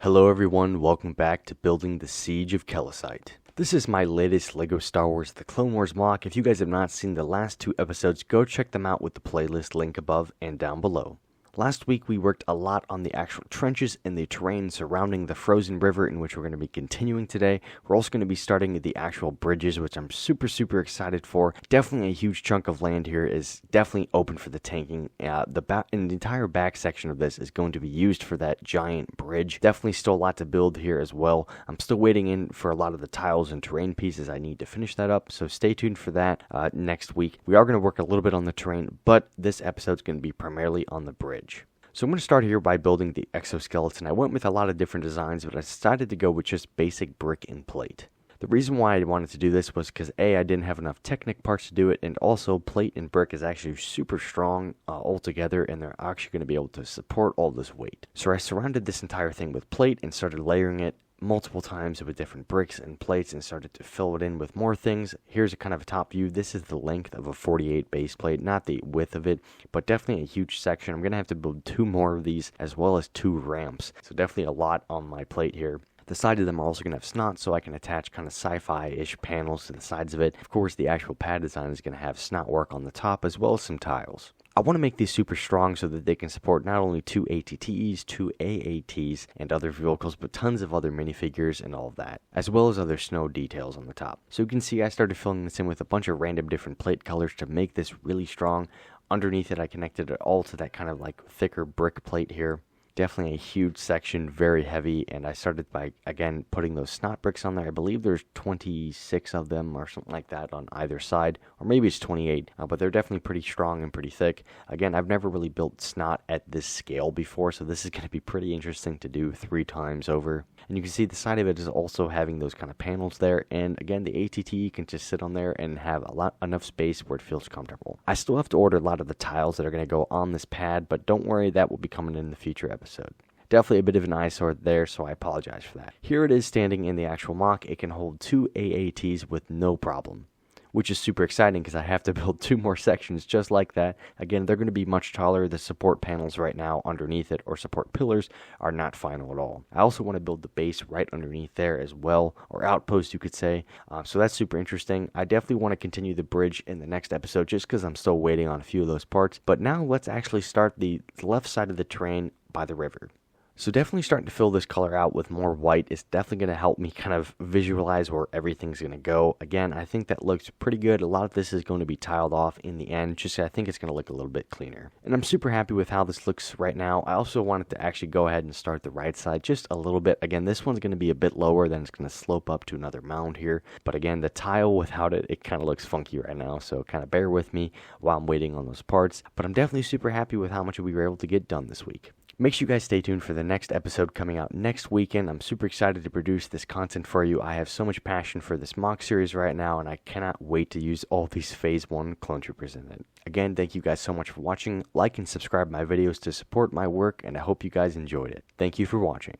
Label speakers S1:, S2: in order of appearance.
S1: Hello everyone, welcome back to building the Siege of Kelistie. This is my latest LEGO Star Wars The Clone Wars mock. If you guys have not seen the last two episodes, go check them out with the playlist link above and down below. Last week we worked a lot on the actual trenches and the terrain surrounding the frozen river, in which we're going to be continuing today. We're also going to be starting the actual bridges, which I'm super excited for. Definitely a huge chunk of land here is definitely open for the tanking. The entire back section of this is going to be used for that giant bridge. Definitely still a lot to build here as well. I'm still waiting in for a lot of the tiles and terrain pieces. I need to finish that up, so stay tuned for that next week. We are going to work a little bit on the terrain, but this episode's going to be primarily on the bridge. So I'm going to start here by building the exoskeleton. I went with a lot of different designs, but I decided to go with just basic brick and plate. The reason why I wanted to do this was because A, I didn't have enough Technic parts to do it, and also plate and brick is actually super strong altogether, and they're actually going to be able to support all this weight. So I surrounded this entire thing with plate and started layering it multiple times with different bricks and plates and started to fill it in with more things. Here's a kind of a top view. This is the length of a 48 base plate, not the width of it, but definitely a huge section. I'm going to have to build two more of these as well as two ramps. So definitely a lot on my plate here. The side of them are also going to have snot, so I can attach kind of sci-fi-ish panels to the sides of it. Of course, the actual pad design is going to have snot work on the top as well as some tiles. I want to make these super strong so that they can support not only two ATTs, two AATs, and other vehicles, but tons of other minifigures and all of that, as well as other snow details on the top. So you can see I started filling this in with a bunch of random different plate colors to make this really strong. Underneath it, I connected it all to that kind of like thicker brick plate here. Definitely a huge section, very heavy, and I started by, again, putting those snot bricks on there. I believe there's 26 of them or something like that on either side, or maybe it's 28, but they're definitely pretty strong and pretty thick. Again, I've never really built snot at this scale before, so this is going to be pretty interesting to do 3 times over. And you can see the side of it is also having those kind of panels there, and again, the ATT can just sit on there and have enough space where it feels comfortable. I still have to order a lot of the tiles that are going to go on this pad, but don't worry, that will be coming in the future episode. Definitely a bit of an eyesore there, so I apologize for that. Here it is standing in the actual mock. It can hold 2 AATs with no problem, which is super exciting because I have to build 2 more sections just like that. Again, they're going to be much taller. The support panels right now underneath it, or support pillars, are not final at all. I also want to build the base right underneath there as well, or outpost you could say. So that's super interesting. I definitely want to continue the bridge in the next episode just because I'm still waiting on a few of those parts. But now let's actually start the left side of the terrain by the river. So definitely starting to fill this color out with more white is definitely going to help me kind of visualize where everything's going to go. Again, I think that looks pretty good. A lot of this is going to be tiled off in the end. Just I think it's going to look a little bit cleaner. And I'm super happy with how this looks right now. I also wanted to actually go ahead and start the right side just a little bit. Again, this one's going to be a bit lower, then it's going to slope up to another mound here. But again, the tile without it, it kind of looks funky right now. So kind of bear with me while I'm waiting on those parts. But I'm definitely super happy with how much we were able to get done this week. Make sure you guys stay tuned for the next episode coming out next weekend. I'm super excited to produce this content for you. I have so much passion for this mock series right now, and I cannot wait to use all these Phase 1 clone troopers in it. Again, thank you guys so much for watching. Like and subscribe my videos to support my work, and I hope you guys enjoyed it. Thank you for watching.